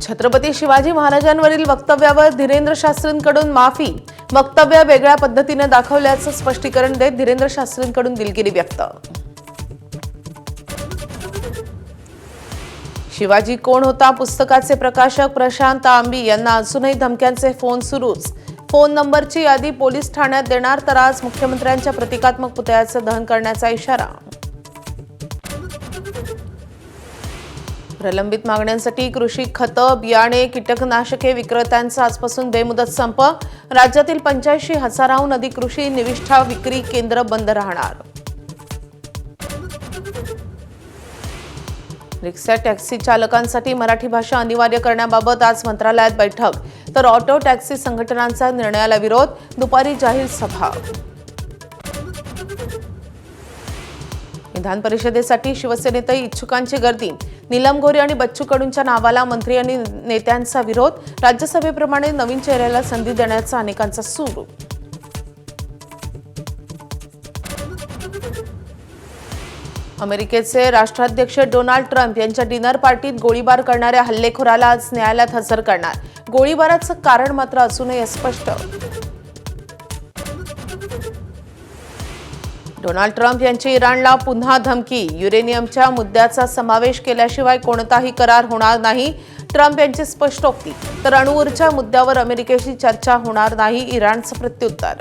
छत्रपती शिवाजी महाराजांवरील वक्तव्यावर धीरेंद्र शास्त्रींकडून माफी. वक्तव्य वेगळ्या पद्धतीने दाखवल्याचं स्पष्टीकरण देत धीरेंद्र शास्त्रींकडून दिलगिरी व्यक्त. शिवाजी कोण होता पुस्तकाचे प्रकाशक प्रशांत आंबी यांना अजूनही धमक्यांचे फोन सुरूच. फोन नंबरची यादी पोलीस ठाण्यात देणार तर आज मुख्यमंत्र्यांच्या प्रतिकात्मक पुतळ्याचं दहन करण्याचा इशारा. प्रलंबित मागण्यांसाठी कृषी खतं, बियाणे, कीटकनाशके विक्रेत्यांचा आजपासून बेमुदत संप. राज्यातील 85,000हून अधिक कृषी निविष्ठा विक्री केंद्र बंद राहणार. रिक्षा टॅक्सी चालकांसाठी मराठी भाषा अनिवार्य करण्याबाबत आज मंत्रालयात बैठक. तर ऑटो टॅक्सी संघटनांचा निर्णयाला विरोध. दुपारी जाहीर सभा. विधान परिषदेसाठी शिवसेनेतही इच्छुकांची गर्दी. नीलम गोरे आणि बच्चू कडूंच्या नावाला मंत्री आणि नेत्यांचा विरोध. राज्यसभेप्रमाणे नवीन चेहऱ्याला संधी देण्याचा अनेकांचा सूर. अमेरिकेचे राष्ट्राध्यक्ष डोनाल्ड ट्रम्प यांच्या डिनर पार्टीत गोळीबार करणाऱ्या हल्लेखोराला आज न्यायालयात हजर करणार. गोळीबाराचं कारण मात्र अजूनही अस्पष्ट. डोनाल्ड ट्रम्प यांची इराणला पुन्हा धमकी. युरेनियमच्या मुद्द्याचा समावेश केल्याशिवाय कोणताही करार होणार नाही. ट्रम्प यांची स्पष्टोक्ती. तर अणुऊर्जा मुद्द्यावर अमेरिकेशी चर्चा होणार नाही. इराणचं प्रत्युत्तर.